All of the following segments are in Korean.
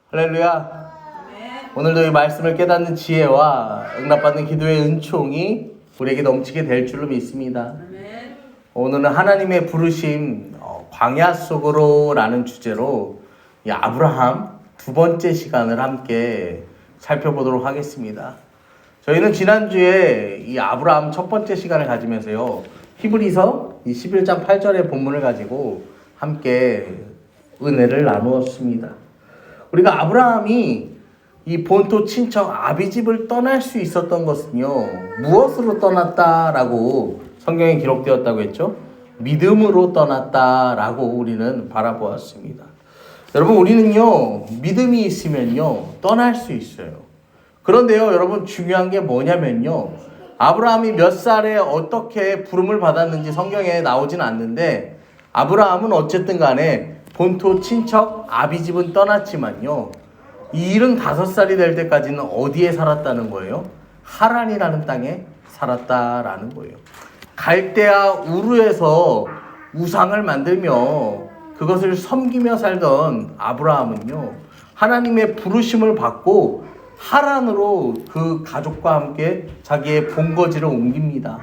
할렐루야. 오늘도 이 말씀을 깨닫는 지혜와 응답받는 기도의 은총이 우리에게 넘치게 될 줄로 믿습니다. 오늘은 하나님의 부르심 광야 속으로 라는 주제로 이 아브라함 두 번째 시간을 함께 살펴보도록 하겠습니다. 저희는 지난주에 이 아브라함 첫 번째 시간을 가지면서요, 히브리서 11장 8절의 본문을 가지고 함께 은혜를 나누었습니다. 우리가 아브라함이 이 본토 친척 아비집을 떠날 수 있었던 것은요, 무엇으로 떠났다라고 성경에 기록되었다고 했죠? 믿음으로 떠났다라고 우리는 바라보았습니다. 여러분, 우리는요, 믿음이 있으면요, 떠날 수 있어요. 그런데요, 여러분, 중요한 게 뭐냐면요, 아브라함이 몇 살에 어떻게 부름을 받았는지 성경에 나오진 않는데, 아브라함은 어쨌든 간에 본토 친척 아비집은 떠났지만요, 75살이 될 때까지는 어디에 살았다는 거예요? 하란이라는 땅에 살았다라는 거예요. 갈대아 우르에서 우상을 만들며 그것을 섬기며 살던 아브라함은요, 하나님의 부르심을 받고 하란으로 그 가족과 함께 자기의 본거지를 옮깁니다.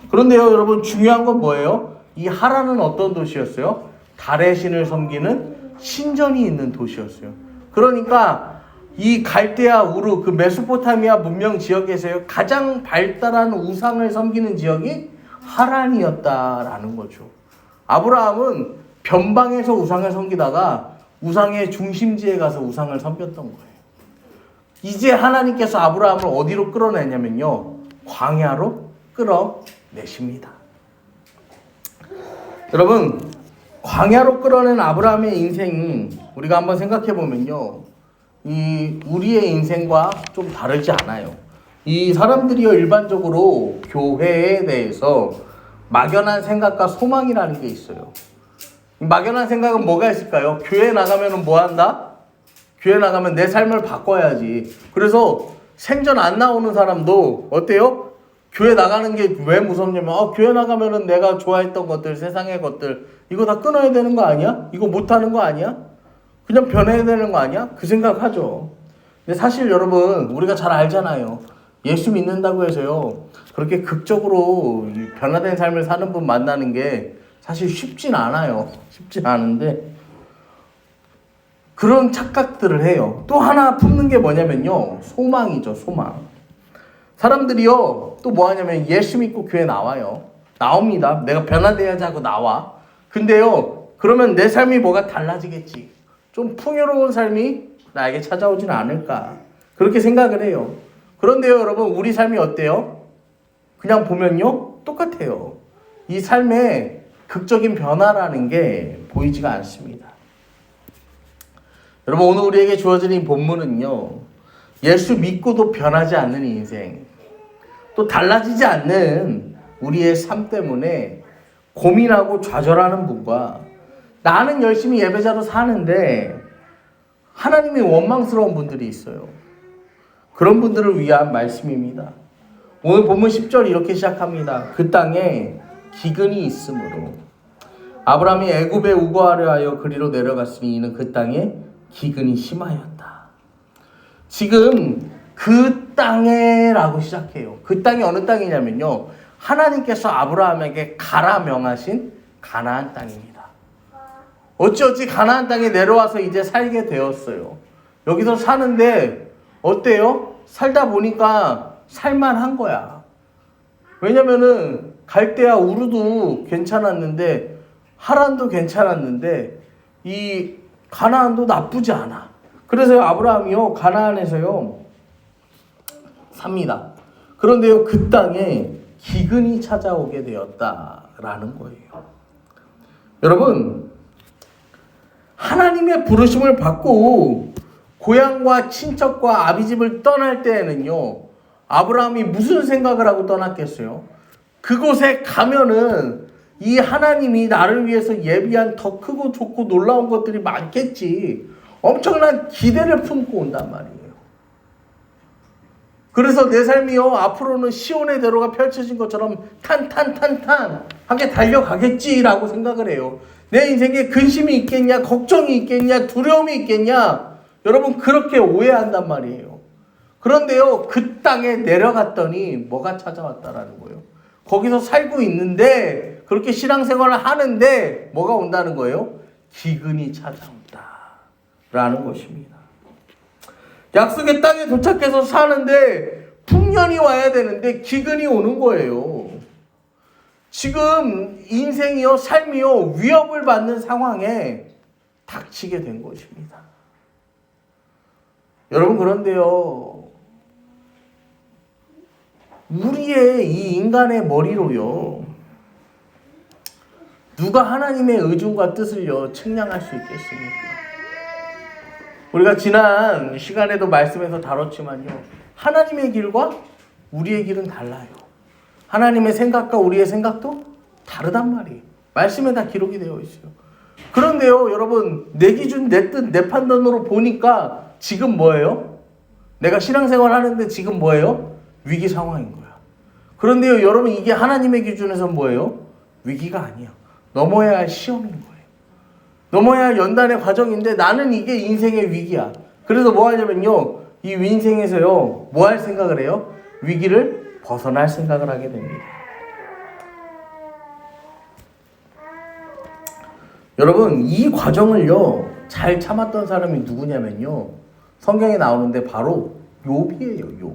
그런데요, 여러분, 중요한 건 뭐예요? 이 하란은 어떤 도시였어요? 달의 신을 섬기는 신전이 있는 도시였어요. 그러니까 이 갈대아 우르, 그 메소포타미아 문명 지역에서요, 가장 발달한 우상을 섬기는 지역이 하란이었다라는 거죠. 아브라함은 변방에서 우상을 섬기다가 우상의 중심지에 가서 우상을 섬겼던 거예요. 이제 하나님께서 아브라함을 어디로 끌어내냐면요, 광야로 끌어내십니다. 여러분, 광야로 끌어낸 아브라함의 인생, 우리가 한번 생각해 보면요, 우리의 인생과 좀 다르지 않아요. 이 사람들이요, 일반적으로 교회에 대해서 막연한 생각과 소망이라는 게 있어요. 이 막연한 생각은 뭐가 있을까요? 교회 나가면 뭐 한다? 교회 나가면 내 삶을 바꿔야지. 그래서 생전 안 나오는 사람도 어때요? 교회 나가는 게 왜 무섭냐면, 교회 나가면은 내가 좋아했던 것들, 세상의 것들, 이거 다 끊어야 되는 거 아니야? 이거 못하는 거 아니야? 그냥 변해야 되는 거 아니야? 그 생각하죠. 근데 사실 여러분, 우리가 잘 알잖아요. 예수 믿는다고 해서요, 그렇게 극적으로 변화된 삶을 사는 분 만나는 게 사실 쉽진 않아요. 쉽진 않은데, 그런 착각들을 해요. 또 하나 품는 게 뭐냐면요, 소망이죠, 소망. 사람들이요, 또 뭐 하냐면 예수 믿고 교회 나와요. 나옵니다. 내가 변화돼야지 하고 나와. 근데요, 그러면 내 삶이 뭐가 달라지겠지. 좀 풍요로운 삶이 나에게 찾아오지는 않을까. 그렇게 생각을 해요. 그런데요, 여러분, 우리 삶이 어때요? 그냥 보면요, 똑같아요. 이 삶에 극적인 변화라는 게 보이지가 않습니다. 여러분, 오늘 우리에게 주어진 이 본문은요, 예수 믿고도 변하지 않는 인생, 또 달라지지 않는 우리의 삶 때문에 고민하고 좌절하는 분과 나는 열심히 예배자로 사는데 하나님이 원망스러운 분들이 있어요. 그런 분들을 위한 말씀입니다. 오늘 본문 10절 이렇게 시작합니다. 그 땅에 기근이 있으므로 아브라함이 애굽에 우거하려 하여 그리로 내려갔으니 이는 그 땅에 기근이 심하였다. 지금 그 땅에 라고 시작해요. 그 땅이 어느 땅이냐면요, 하나님께서 아브라함에게 가라 명하신 가나안 땅입니다. 어찌어찌 가나안 땅에 내려와서 이제 살게 되었어요. 여기서 사는데 어때요? 살다 보니까 살만한 거야. 왜냐면은 갈대아 우르도 괜찮았는데 하란도 괜찮았는데 이 가나안도 나쁘지 않아. 그래서 아브라함이요, 가나안에서요 삽니다. 그런데요, 그 땅에 기근이 찾아오게 되었다라는 거예요. 여러분, 하나님의 부르심을 받고 고향과 친척과 아비집을 떠날 때에는요, 아브라함이 무슨 생각을 하고 떠났겠어요? 그곳에 가면은 이 하나님이 나를 위해서 예비한 더 크고 좋고 놀라운 것들이 많겠지. 엄청난 기대를 품고 온단 말이에요. 그래서 내 삶이요, 앞으로는 시온의 대로가 펼쳐진 것처럼 하게 달려가겠지라고 생각을 해요. 내 인생에 근심이 있겠냐, 걱정이 있겠냐, 두려움이 있겠냐. 여러분 그렇게 오해한단 말이에요. 그런데요, 그 땅에 내려갔더니 뭐가 찾아왔다라는 거예요. 거기서 살고 있는데 그렇게 신앙생활을 하는데 뭐가 온다는 거예요? 기근이 찾아온다라는 것입니다. 약속의 땅에 도착해서 사는데 풍년이 와야 되는데 기근이 오는 거예요. 지금 인생이요, 삶이요, 위협을 받는 상황에 닥치게 된 것입니다. 여러분, 그런데요, 우리의 이 인간의 머리로요, 누가 하나님의 의중과 뜻을요 측량할 수 있겠습니까? 우리가 지난 시간에도 말씀에서 다뤘지만요, 하나님의 길과 우리의 길은 달라요. 하나님의 생각과 우리의 생각도 다르단 말이에요. 말씀에 다 기록이 되어 있어요. 그런데요, 여러분, 내 기준, 내 뜻, 내 판단으로 보니까 지금 뭐예요? 내가 신앙생활 하는데 지금 뭐예요? 위기 상황인 거야. 그런데요, 여러분, 이게 하나님의 기준에서 뭐예요? 위기가 아니야. 넘어야 할 시험인 거예요. 넘어야 할 연단의 과정인데 나는 이게 인생의 위기야. 그래서 뭐 하냐면요, 이 인생에서요, 뭐 할 생각을 해요? 위기를 벗어날 생각을 하게 됩니다. 여러분, 이 과정을요, 잘 참았던 사람이 누구냐면요, 성경에 나오는데 바로 욥이에요, 욥.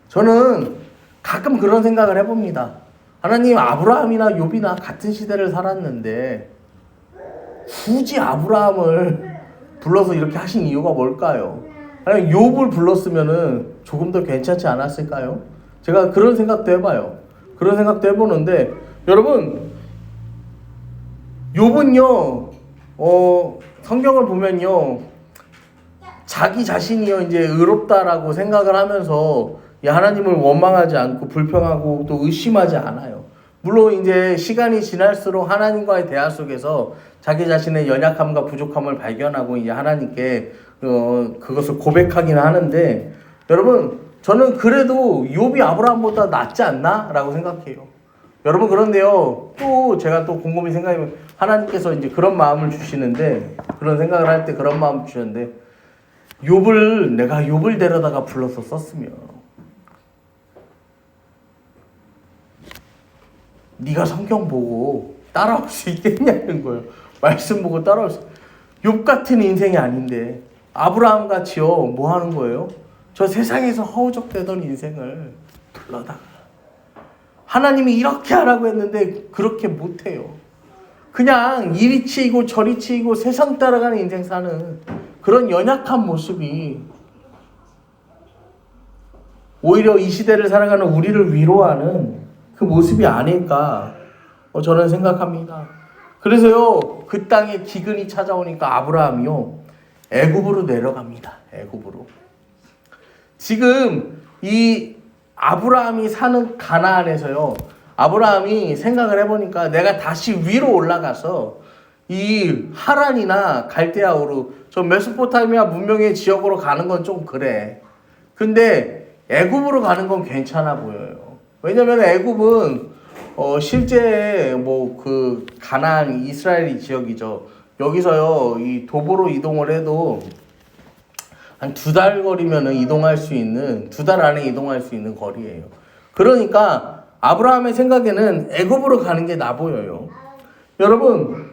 저는 가끔 그런 생각을 해봅니다. 하나님, 아브라함이나 욥이나 같은 시대를 살았는데 굳이 아브라함을 불러서 이렇게 하신 이유가 뭘까요? 아니면 욥을 불렀으면은 조금 더 괜찮지 않았을까요? 제가 그런 생각도 해봐요. 그런 생각도 해보는데, 여러분, 욥은요, 성경을 보면요, 자기 자신이요, 이제 의롭다라고 생각을 하면서 하나님을 원망하지 않고 불평하고 또 의심하지 않아요. 물론 이제 시간이 지날수록 하나님과의 대화 속에서 자기 자신의 연약함과 부족함을 발견하고 이제 하나님께 그것을 고백하긴 하는데, 여러분, 저는 그래도 욥이 아브라함보다 낫지 않나? 라고 생각해요. 여러분, 그런데요, 또 제가 또 곰곰이 생각해보면 하나님께서 이제 그런 마음을 주시는데, 그런 생각을 할 때 그런 마음을 주셨는데, 내가 욥을 데려다가 불러서 썼으면 네가 성경 보고 따라올 수 있겠냐는 거예요. 말씀 보고 따라올 수. 욥 같은 인생이 아닌데 아브라함 같이요, 뭐 하는 거예요? 저 세상에서 허우적대던 인생을 불러다가 하나님이 이렇게 하라고 했는데 그렇게 못해요. 그냥 이리 치이고 저리 치이고 세상 따라가는 인생 사는 그런 연약한 모습이 오히려 이 시대를 살아가는 우리를 위로하는 그 모습이 아닐까 저는 생각합니다. 그래서요, 그 땅에 기근이 찾아오니까 아브라함이요, 애굽으로 내려갑니다. 애굽으로. 지금 이 아브라함이 사는 가나안에서요, 아브라함이 생각을 해보니까 내가 다시 위로 올라가서 이 하란이나 갈대아우르, 저 메소포타미아 문명의 지역으로 가는 건 좀 그래. 근데 애굽으로 가는 건 괜찮아 보여요. 왜냐면 애굽은 실제 뭐 그 가나안 이스라엘 지역이죠. 여기서요, 이 도보로 이동을 해도 한 2달 거리면은 이동할 수 있는, 2달 안에 이동할 수 있는 거리예요. 그러니까 아브라함의 생각에는 애굽으로 가는 게 나 보여요. 여러분,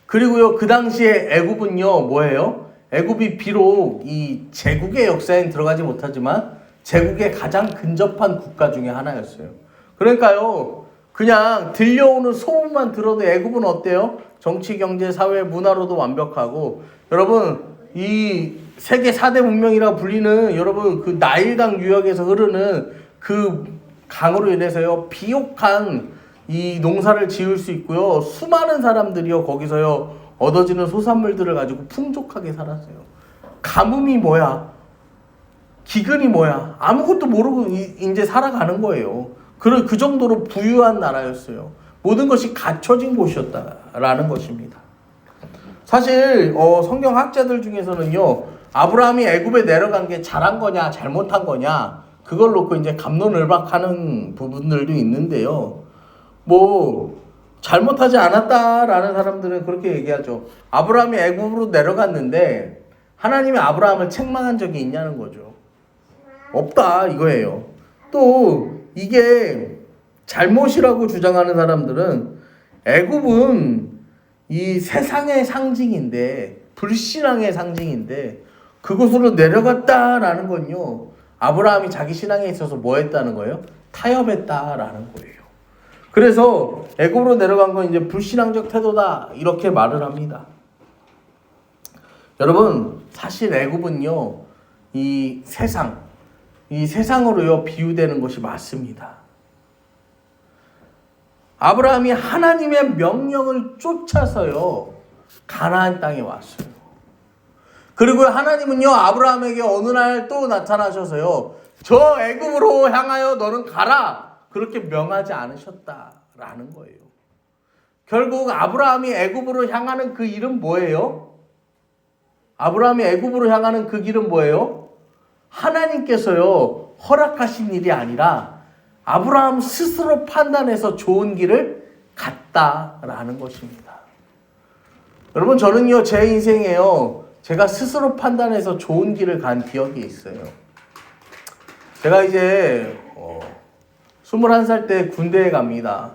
그리고요, 그 당시에 애굽은요, 뭐예요? 애굽이 비록 이 제국의 역사에 들어가지 못하지만 제국에 가장 근접한 국가 중에 하나였어요. 그러니까요, 그냥 들려오는 소문만 들어도 애굽은 어때요? 정치, 경제, 사회, 문화로도 완벽하고, 여러분, 이 세계 4대 문명이라고 불리는, 여러분, 그 나일강 유역에서 흐르는 그 강으로 인해서요, 비옥한 이 농사를 지을 수 있고요, 수많은 사람들이요, 거기서요, 얻어지는 소산물들을 가지고 풍족하게 살았어요. 가뭄이 뭐야? 기근이 뭐야? 아무것도 모르고 이제 살아가는 거예요. 그 정도로 부유한 나라였어요. 모든 것이 갖춰진 곳이었다라는 것입니다. 사실 성경학자들 중에서는요, 아브라함이 애굽에 내려간 게 잘한 거냐 잘못한 거냐 그걸 놓고 이제 갑론을박하는 부분들도 있는데요. 뭐 잘못하지 않았다라는 사람들은 그렇게 얘기하죠. 아브라함이 애굽으로 내려갔는데 하나님이 아브라함을 책망한 적이 있냐는 거죠. 없다 이거예요. 또 이게 잘못이라고 주장하는 사람들은 애굽은 이 세상의 상징인데, 불신앙의 상징인데 그곳으로 내려갔다라는 건요, 아브라함이 자기 신앙에 있어서 뭐 했다는 거예요? 타협했다라는 거예요. 그래서 애굽으로 내려간 건 이제 불신앙적 태도다 이렇게 말을 합니다. 여러분, 사실 애굽은요 이 세상으로요 비유되는 것이 맞습니다. 아브라함이 하나님의 명령을 쫓아서요 가나안 땅에 왔어요. 그리고 하나님은요 아브라함에게 어느 날 또 나타나셔서요 저 애굽으로 향하여 너는 가라 그렇게 명하지 않으셨다라는 거예요. 결국 아브라함이 애굽으로 향하는 그 일은 뭐예요? 아브라함이 애굽으로 향하는 그 길은 뭐예요? 하나님께서요 허락하신 일이 아니라 아브라함 스스로 판단해서 좋은 길을 갔다라는 것입니다. 여러분, 저는요 제 인생에요 제가 스스로 판단해서 좋은 길을 간 기억이 있어요. 제가 이제 21살 때 군대에 갑니다.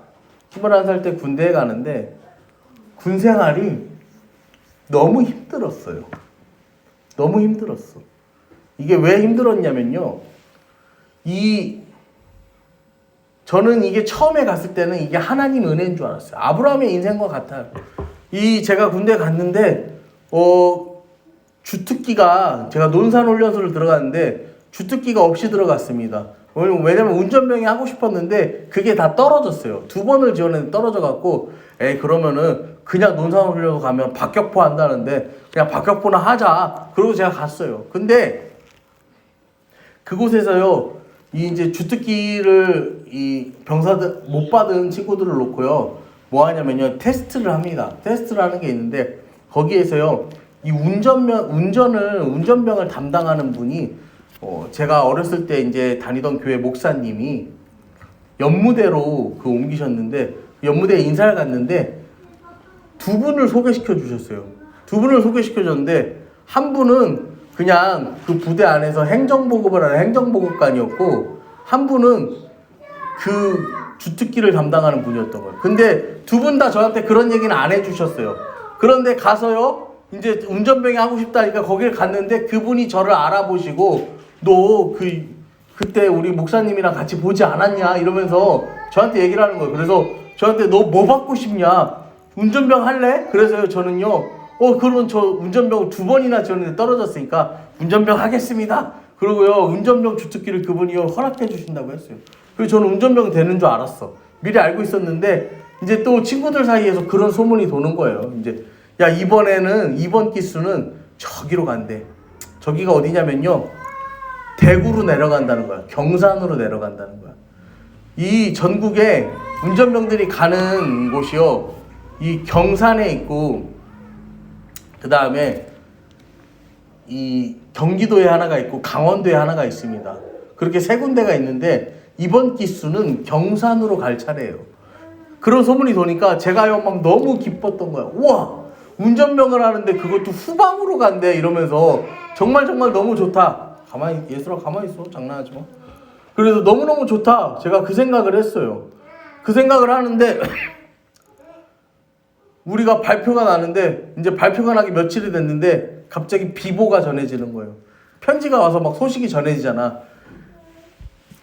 21살 때 군대에 가는데 군 생활이 너무 힘들었어요. 너무 힘들었어. 이게 왜 힘들었냐면요, 저는 이게 처음에 갔을 때는 이게 하나님 은혜인 줄 알았어요. 아브라함의 인생과 같아요. 제가 군대 갔는데 주특기가, 제가 논산훈련소를 들어갔는데 주특기가 없이 들어갔습니다. 왜냐면 운전병이 하고 싶었는데 그게 다 떨어졌어요. 2번을 지원했는데 떨어져갖고 그러면은 그냥 논산훈련소 가면 박격포 한다는데 그냥 박격포나 하자. 그러고 제가 갔어요. 근데 그곳에서요 이제 주특기를 병사들 못 받은 친구들을 놓고요 뭐 하냐면요 테스트를 합니다. 테스트를 하는 게 있는데 거기에서요 이 운전병을 담당하는 분이 제가 어렸을 때 이제 다니던 교회 목사님이 연무대로 옮기셨는데 연무대에 인사를 갔는데 2분을 소개시켜 주셨어요. 2분을 소개시켜 줬는데 한 분은 그냥 그 부대 안에서 행정보급을 하는 행정보급관이었고 한 분은 그 주특기를 담당하는 분이었던 거예요. 근데 2분 다 저한테 그런 얘기는 안 해주셨어요. 그런데 가서요 이제 운전병이 하고 싶다니까 거기를 갔는데 그분이 저를 알아보시고 너 그때 우리 목사님이랑 같이 보지 않았냐 이러면서 저한테 얘기를 하는 거예요. 그래서 저한테 너 뭐 받고 싶냐? 운전병 할래? 그래서요 저는요 그러면 저 운전병 2번이나 지었는데 떨어졌으니까 운전병 하겠습니다. 그리고요 운전병 주특기를 그분이 허락해 주신다고 했어요. 그래서 저는 운전병 되는 줄 알았어. 미리 알고 있었는데 이제 또 친구들 사이에서 그런 소문이 도는 거예요. 이제 야 이번에는 이번 기수는 저기로 간대. 저기가 어디냐면요 대구로 내려간다는 거야. 경산으로 내려간다는 거야. 이 전국에 운전병들이 가는 곳이요 이 경산에 있고 그 다음에 이 경기도에 하나가 있고 강원도에 하나가 있습니다. 그렇게 3군데가 있는데 이번 기수는 경산으로 갈 차례예요. 그런 소문이 도니까 제가요 막 너무 기뻤던 거야. 우와 운전병을 하는데 그것도 후방으로 간대 이러면서 정말 너무 좋다. 예술아 가만히 있어. 장난하지 마. 그래서 너무너무 좋다. 제가 그 생각을 했어요. 그 생각을 하는데 우리가 발표가 나는데 이제 발표가 나기 며칠이 됐는데 갑자기 비보가 전해지는 거예요. 편지가 와서 막 소식이 전해지잖아.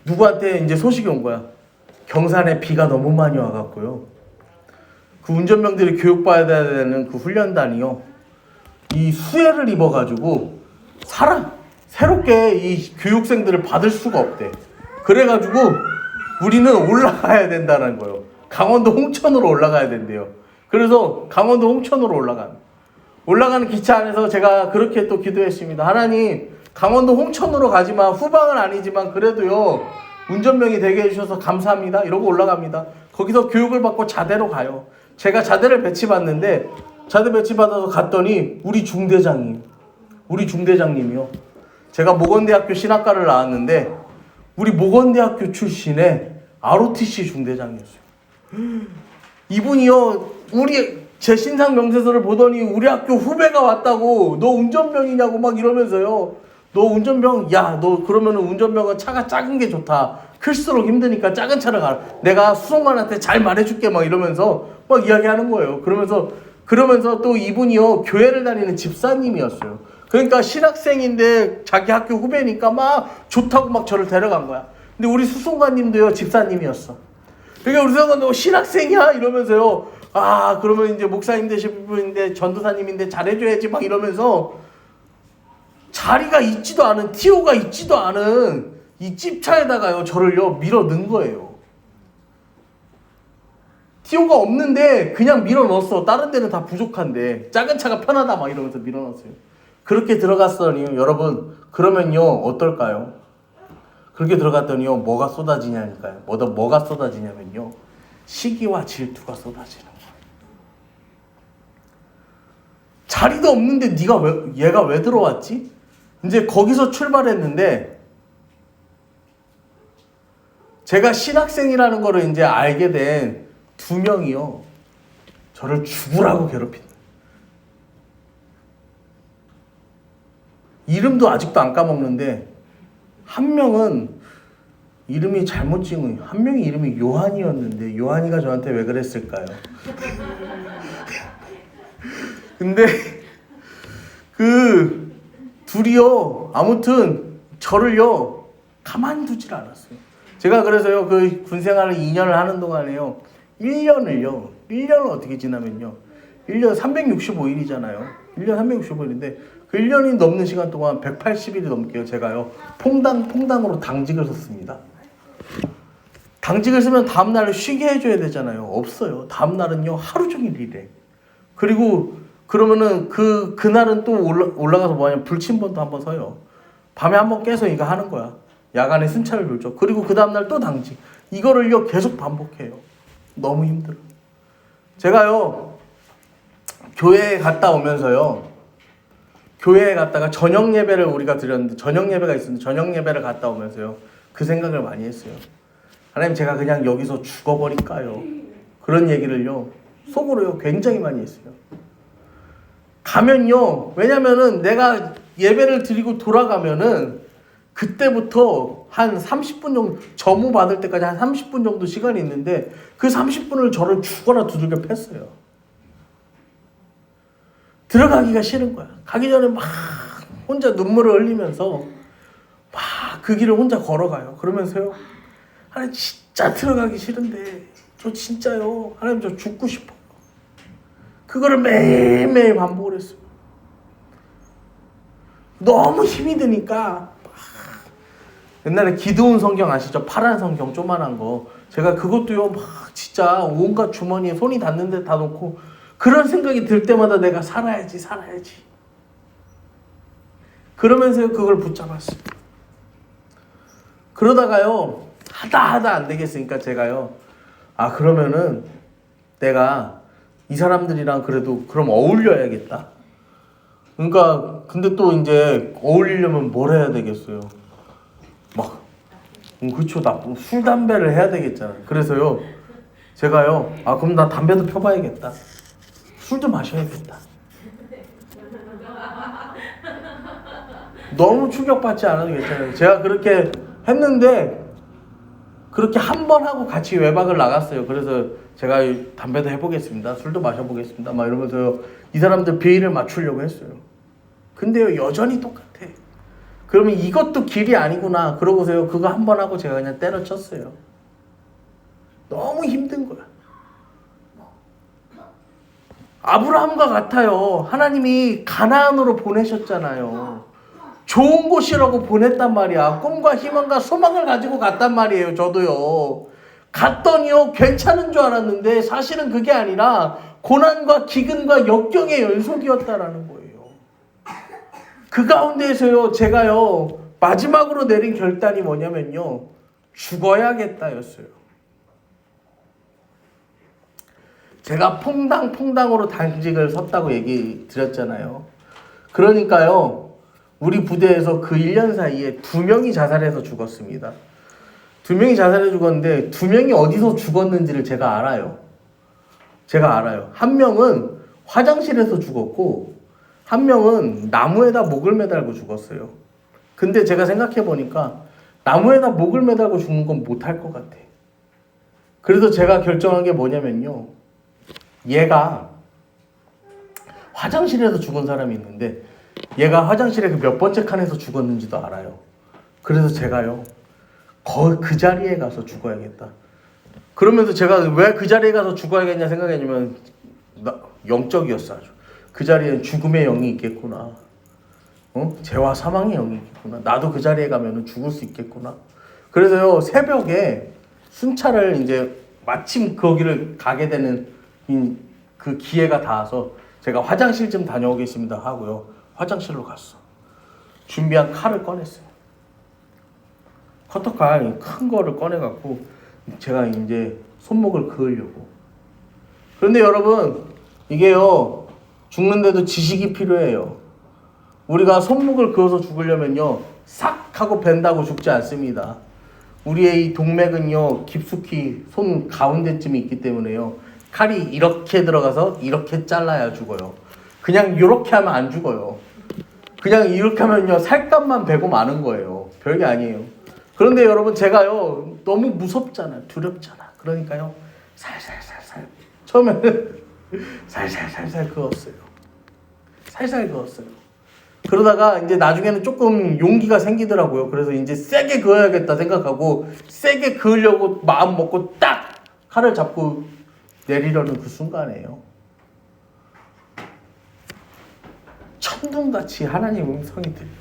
누구한테 이제 소식이 온 거야. 경산에 비가 너무 많이 와갖고요. 그 운전병들이 교육받아야 되는 그 훈련단이요. 이 수해를 입어가지고 새롭게 이 교육생들을 받을 수가 없대. 그래가지고 우리는 올라가야 된다는 거예요. 강원도 홍천으로 올라가야 된대요. 그래서 강원도 홍천으로 올라가는 기차 안에서 제가 그렇게 또 기도했습니다. 하나님, 강원도 홍천으로 가지만 후방은 아니지만 그래도요 운전병이 되게 해주셔서 감사합니다. 이러고 올라갑니다. 거기서 교육을 받고 자대로 가요. 제가 자대를 배치받는데 자대 배치받아서 갔더니 우리 중대장님이요. 제가 모건대학교 신학과를 나왔는데 우리 모건대학교 출신의 ROTC 중대장이었어요. 이분이요, 제 신상 명세서를 보더니 우리 학교 후배가 왔다고, 너 운전병이냐고 막 이러면서요. 너 운전병, 야, 너 그러면은 운전병은 차가 작은 게 좋다. 클수록 힘드니까 작은 차를 가라. 내가 수송관한테 잘 말해줄게 막 이러면서 막 이야기하는 거예요. 그러면서 또 이분이요, 교회를 다니는 집사님이었어요. 그러니까 신학생인데 자기 학교 후배니까 막 좋다고 막 저를 데려간 거야. 근데 우리 수송관님도요, 집사님이었어. 그러니까 우리 수송관도 신학생이야 이러면서요. 아, 그러면 이제 목사님 되실 분인데 전도사님인데 잘해줘야지 막 이러면서 자리가 있지도 않은, 티오가 있지도 않은 이 찝차에다가요, 저를요 밀어 넣은 거예요. 티오가 없는데 그냥 밀어 넣었어. 다른 데는 다 부족한데 작은 차가 편하다 막 이러면서 밀어 넣었어요. 그렇게 들어갔더니 여러분, 그러면요 어떨까요? 그렇게 들어갔더니요, 뭐가 쏟아지냐니까요. 뭐가 쏟아지냐면요, 시기와 질투가 쏟아지는 거예요. 자리도 없는데 얘가 왜 들어왔지? 이제 거기서 출발했는데, 제가 신학생이라는 거를 이제 알게 된 두 명이요, 저를 죽으라고 괴롭힌다. 이름도 아직도 안 까먹는데, 한 명은 이름이 잘못 찍은, 한 명이 이름이 요한이었는데 요한이가 저한테 왜 그랬을까요? 근데 그 둘이요, 아무튼 저를요 가만두질 않았어요. 제가 그래서요, 그 군생활을 2년을 하는 동안에요, 1년을 어떻게 지나면요, 1년 365일이잖아요. 1년 365일인데 그 1년이 넘는 시간 동안 180일이 넘게요, 제가요 퐁당으로 당직을 섰습니다. 당직을 쓰면 다음날 쉬게 해줘야 되잖아요. 없어요. 다음날은요 하루 종일 일해. 그리고 그러면은 그날은 또 올라가서 뭐하냐면 불침번도 한번 서요. 밤에 한번 깨서 이거 하는 거야. 야간에 순찰을 돌죠. 그리고 그 다음날 또 당직. 이거를요 계속 반복해요. 너무 힘들어. 제가요 교회에 갔다 오면서요, 교회에 갔다가 저녁 예배를 우리가 드렸는데, 저녁 예배가 있었는데 저녁 예배를 갔다 오면서요 그 생각을 많이 했어요. 하나님, 제가 그냥 여기서 죽어버릴까요? 그런 얘기를요 속으로요 굉장히 많이 했어요. 가면요, 왜냐면은 내가 예배를 드리고 돌아가면은 그때부터 한 30분 정도, 점호 받을 때까지 한 30분 정도 시간이 있는데, 그 30분을 저를 죽어라 두들겨 팼어요. 들어가기가 싫은 거야. 가기 전에 막 혼자 눈물을 흘리면서 막 그 길을 혼자 걸어가요. 그러면서요, 하나님 진짜 들어가기 싫은데 저 진짜요, 하나님 저 죽고 싶어요. 그거를 매일매일 반복을 했어요. 너무 힘이 드니까. 옛날에 기드온 성경 아시죠? 파란 성경 조만한 거. 제가 그것도요 막 진짜 온갖 주머니에 손이 닿는 데 다 놓고, 그런 생각이 들 때마다 내가 살아야지 그러면서요 그걸 붙잡았어요. 그러다가요 하다 안 되겠으니까 제가요, 아 그러면은 내가 이 사람들이랑 그래도 그럼 어울려야겠다. 그러니까 근데 또 이제 어울리려면 뭘 해야 되겠어요? 막 그쵸, 나쁜 술 담배를 해야 되겠잖아요. 그래서요 제가요, 아 그럼 나 담배도 펴봐야겠다. 술도 마셔야겠다. 너무 충격받지 않아도 괜찮아요. 제가 그렇게 했는데, 그렇게 한 번 하고 같이 외박을 나갔어요. 그래서 제가 담배도 해보겠습니다. 술도 마셔보겠습니다. 막 이러면서 이 사람들 비위를 맞추려고 했어요. 근데요 여전히 똑같아. 그러면 이것도 길이 아니구나. 그러고서요 그거 한 번 하고 제가 그냥 때려쳤어요. 너무 힘든 거야. 아브라함과 같아요. 하나님이 가나안으로 보내셨잖아요. 좋은 곳이라고 보냈단 말이야. 꿈과 희망과 소망을 가지고 갔단 말이에요. 저도요. 갔더니요 괜찮은 줄 알았는데 사실은 그게 아니라 고난과 기근과 역경의 연속이었다라는 거예요. 그 가운데에서요 제가요 마지막으로 내린 결단이 뭐냐면요, 죽어야겠다였어요. 제가 퐁당으로 당직을 섰다고 얘기 드렸잖아요. 그러니까요 우리 부대에서 그 1년 사이에 2명이 자살해서 죽었습니다. 2명이 자살해 죽었는데 2명이 어디서 죽었는지를 제가 알아요. 제가 알아요. 한 명은 화장실에서 죽었고 한 명은 나무에다 목을 매달고 죽었어요. 근데 제가 생각해 보니까 나무에다 목을 매달고 죽는 건 못할 것 같아. 그래서 제가 결정한 게 뭐냐면요. 얘가 화장실에서 죽은 사람이 있는데 얘가 화장실에 그 몇 번째 칸에서 죽었는지도 알아요. 그래서 제가요. 거의 그 자리에 가서 죽어야겠다. 그러면서 제가 왜 그 자리에 가서 죽어야겠냐 생각했냐면 영적이었어 아주. 그 자리엔 죽음의 영이 있겠구나. 죄와 사망의 영이 있겠구나. 나도 그 자리에 가면 죽을 수 있겠구나. 그래서요 새벽에 순찰을 이제 마침 거기를 가게 되는 그 기회가 닿아서 제가 화장실 좀 다녀오겠습니다 하고요. 화장실로 갔어. 준비한 칼을 꺼냈어요. 커터칼 큰 거를 꺼내갖고 제가 이제 손목을 그으려고. 그런데 여러분 이게요 죽는데도 지식이 필요해요. 우리가 손목을 그어서 죽으려면요 싹 하고 벤다고 죽지 않습니다. 우리의 이 동맥은요 깊숙이 손 가운데쯤에 있기 때문에요 칼이 이렇게 들어가서 이렇게 잘라야 죽어요. 그냥 이렇게 하면 안 죽어요. 그냥 이렇게 하면요 살갗만 베고 마는 거예요. 별게 아니에요. 그런데 여러분 제가요 너무 무섭잖아, 두렵잖아. 그러니까요 살살살살 처음에는 살살살살 그었어요. 살살 그었어요. 그러다가 이제 나중에는 조금 용기가 생기더라고요. 그래서 이제 세게 그어야겠다 생각하고 세게 그으려고 마음 먹고 딱 칼을 잡고 내리려는 그 순간이에요. 천둥같이 하나님 음성이 들려요.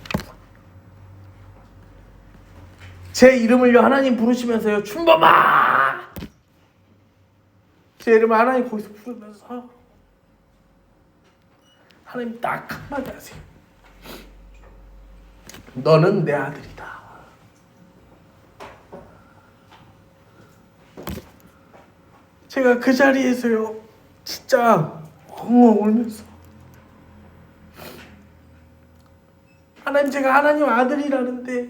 제 이름을요 하나님 부르시면서요 춘범아 제 이름을 하나님 거기서 부르면서 하나님 딱 한마디 하세요. 너는 내 아들이다. 제가 그 자리에서요 진짜 엉엉 울면서 하나님 제가 하나님 아들이라는데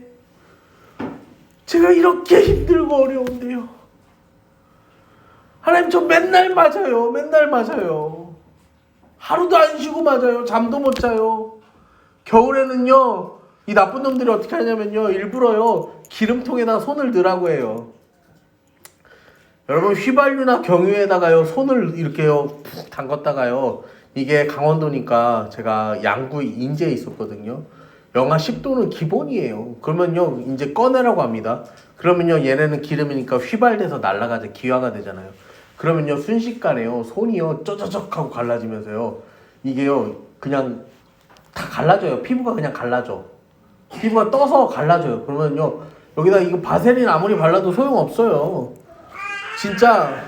제가 이렇게 힘들고 어려운데요. 하나님 저 맨날 맞아요. 맨날 맞아요. 하루도 안 쉬고 맞아요. 잠도 못 자요. 겨울에는요 이 나쁜 놈들이 어떻게 하냐면요 일부러요 기름통에다 손을 넣으라고 해요. 여러분 휘발유나 경유에다가요 손을 이렇게요 푹 담갔다가요 이게 강원도니까 제가 양구 인제에 있었거든요. 영하 10도는 기본이에요. 그러면요 이제 꺼내라고 합니다. 그러면요 얘네는 기름이니까 휘발돼서 날아가죠. 기화가 되잖아요. 그러면요 순식간에요 손이요 쩌저적 하고 갈라지면서요 이게요 그냥 다 갈라져요. 피부가 그냥 갈라져. 피부가 떠서 갈라져요. 그러면요 여기다 이거 바세린 아무리 발라도 소용없어요. 진짜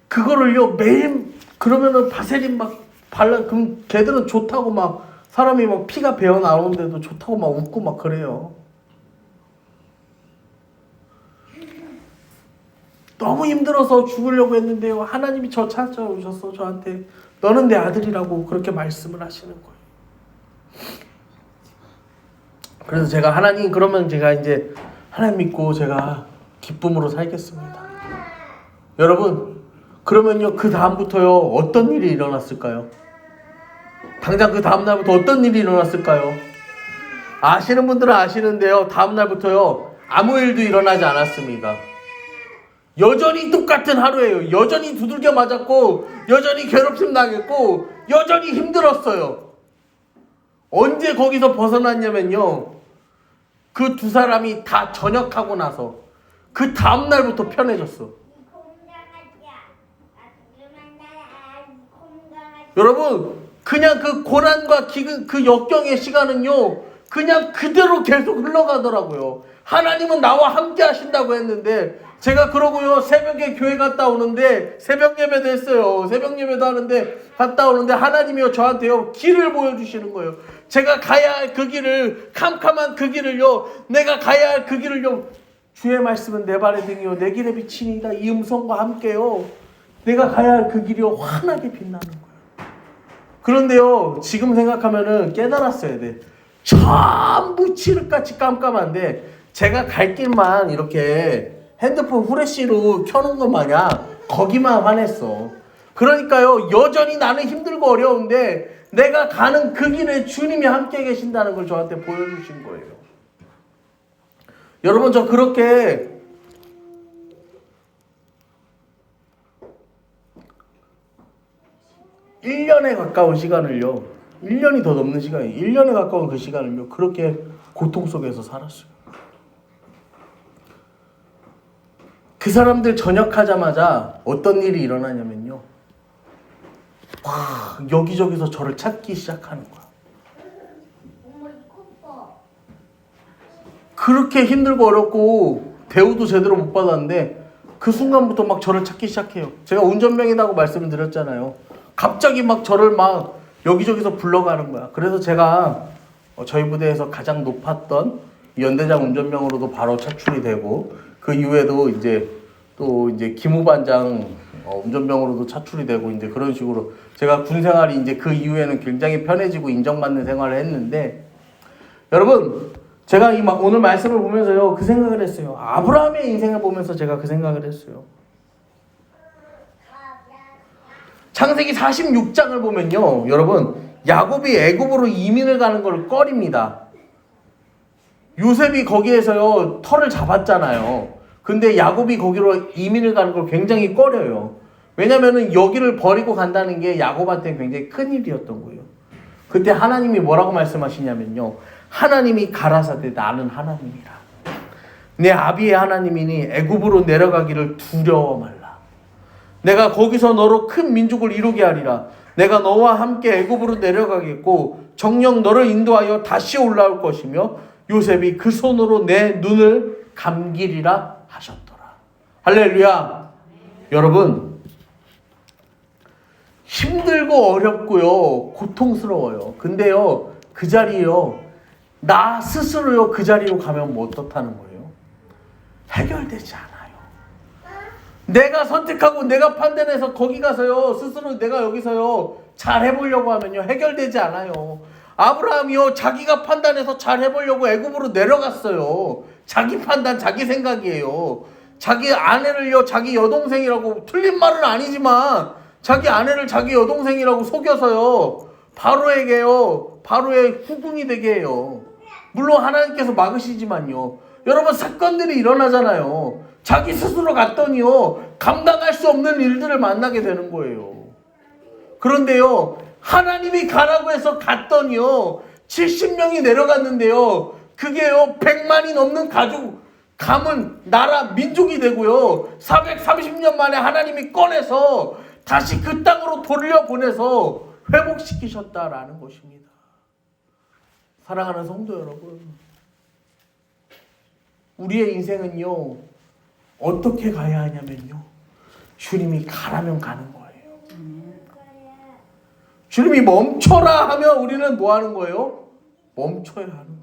그거를요 매일 그러면은 바세린 막 발라 그럼 걔들은 좋다고 막 사람이 막 피가 배어 나오는데도 좋다고 막 웃고 막 그래요. 너무 힘들어서 죽으려고 했는데요 하나님이 저 찾아오셔서 저한테 너는 내 아들이라고 그렇게 말씀을 하시는 거예요. 그래서 제가 하나님 그러면 제가 이제 하나님 믿고 제가 기쁨으로 살겠습니다. 여러분 그러면요 그 다음부터요 어떤 일이 일어났을까요? 당장 그 다음날부터 어떤 일이 일어났을까요? 아시는 분들은 아시는데요 다음날부터요 아무 일도 일어나지 않았습니다. 여전히 똑같은 하루예요. 여전히 두들겨 맞았고 여전히 괴롭힘 당했고 여전히 힘들었어요. 언제 거기서 벗어났냐면요 그 두 사람이 다 전역하고 나서 그 다음날부터 편해졌어. 여러분 그냥 그 고난과 그 역경의 시간은요 그냥 그대로 계속 흘러가더라고요. 하나님은 나와 함께 하신다고 했는데 제가 그러고요 새벽에 교회 갔다 오는데 새벽 예배도 했어요. 새벽 예배도 하는데 갔다 오는데 하나님이요 저한테요 길을 보여주시는 거예요. 제가 가야 할 그 길을 캄캄한 그 길을요 내가 가야 할 그 길을요 주의 말씀은 내 발의 등이요 내 길에 비치니이다. 이 음성과 함께요 내가 가야 할 그 길이요 환하게 빛나는 거예요. 그런데요 지금 생각하면은 깨달았어야 돼. 전부 칠흑같이 깜깜한데 제가 갈 길만 이렇게 핸드폰 후레쉬로 켜놓은 것 마냥 거기만 화냈어. 그러니까요, 여전히 나는 힘들고 어려운데 내가 가는 그 길에 주님이 함께 계신다는 걸 저한테 보여주신 거예요. 여러분, 저 그렇게 1년에 가까운 시간을요, 1년이 더 넘는 시간이 1년에 가까운 그 시간을요, 그렇게 고통 속에서 살았어요. 그 사람들 전역하자마자 어떤 일이 일어나냐면요, 막 여기저기서 저를 찾기 시작하는 거야. 그렇게 힘들고 어렵고 대우도 제대로 못 받았는데 그 순간부터 막 저를 찾기 시작해요. 제가 운전병이라고 말씀을 드렸잖아요. 갑자기 막 저를 막 여기저기서 불러가는 거야. 그래서 제가 저희 부대에서 가장 높았던 연대장 운전병으로도 바로 차출이 되고, 그 이후에도 이제 또 이제 기무반장 운전병으로도 차출이 되고, 이제 그런 식으로 제가 군 생활이 이제 그 이후에는 굉장히 편해지고 인정받는 생활을 했는데, 여러분, 제가 오늘 말씀을 보면서요, 그 생각을 했어요. 아브라함의 인생을 보면서 제가 그 생각을 했어요. 창세기 46장을 보면요, 여러분, 야곱이 애굽으로 이민을 가는 걸 꺼립니다. 요셉이 거기에서요, 터를 잡았잖아요. 근데 야곱이 거기로 이민을 가는 걸 굉장히 꺼려요. 왜냐면은 여기를 버리고 간다는 게 야곱한테 굉장히 큰 일이었던 거예요. 그때 하나님이 뭐라고 말씀하시냐면요, 하나님이 가라사대 나는 하나님이라. 내 아비의 하나님이니 애굽으로 내려가기를 두려워 말라. 내가 거기서 너로 큰 민족을 이루게 하리라. 내가 너와 함께 애굽으로 내려가겠고 정녕 너를 인도하여 다시 올라올 것이며 요셉이 그 손으로 내 눈을 감기리라 하셨더라. 할렐루야. 여러분, 힘들고 어렵고요, 고통스러워요. 근데요, 그 자리에요, 나 스스로요, 그 자리로 가면 뭐 어떻다는 거예요? 해결되지 않아요. 내가 선택하고 내가 판단해서 거기 가서요, 스스로 내가 여기서요 잘 해보려고 하면요, 해결되지 않아요. 아브라함이요, 자기가 판단해서 잘 해보려고 애굽으로 내려갔어요. 자기 판단, 자기 생각이에요. 자기 아내를요, 자기 여동생이라고, 틀린 말은 아니지만 자기 아내를 자기 여동생이라고 속여서요, 바로에게요, 바로의 후궁이 되게 해요. 물론 하나님께서 막으시지만요, 여러분, 사건들이 일어나잖아요. 자기 스스로 갔더니요, 감당할 수 없는 일들을 만나게 되는 거예요. 그런데요, 하나님이 가라고 해서 갔더니요, 70명이 내려갔는데요, 그게요, 100만이 넘는 가족, 가문, 나라, 민족이 되고요, 430년 만에 하나님이 꺼내서 다시 그 땅으로 돌려보내서 회복시키셨다라는 것입니다. 사랑하는 성도 여러분, 우리의 인생은요, 어떻게 가야 하냐면요, 주님이 가라면 가는 거예요. 주님이 멈춰라 하면 우리는 뭐 하는 거예요? 멈춰야 하는 거예요.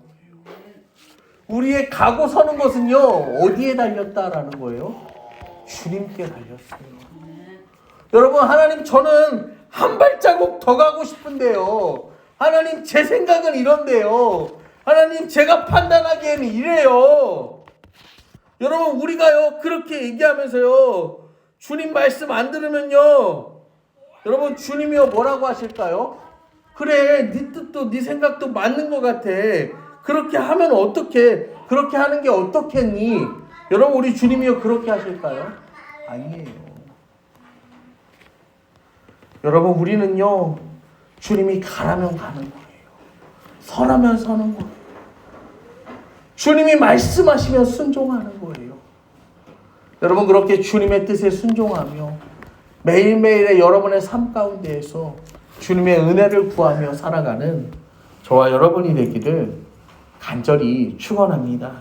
우리의 가고 서는 것은요, 어디에 달렸다라는 거예요? 주님께 달렸어요. 여러분, 하나님, 저는 한 발자국 더 가고 싶은데요, 하나님, 제 생각은 이런데요, 하나님, 제가 판단하기에는 이래요. 여러분, 우리가요, 그렇게 얘기하면서요, 주님 말씀 안 들으면요, 여러분, 주님이요, 뭐라고 하실까요? 그래, 네 뜻도 네 생각도 맞는 것 같아. 그렇게 하면 어떡해? 그렇게 하는 게 어떻겠니? 여러분, 우리 주님이요, 그렇게 하실까요? 아니에요. 여러분, 우리는요, 주님이 가라면 가는 거예요. 서라면 서는 거예요. 주님이 말씀하시면 순종하는 거예요. 여러분, 그렇게 주님의 뜻에 순종하며 매일매일의 여러분의 삶 가운데에서 주님의 은혜를 구하며 살아가는 저와 여러분이 되기를 간절히 축원합니다.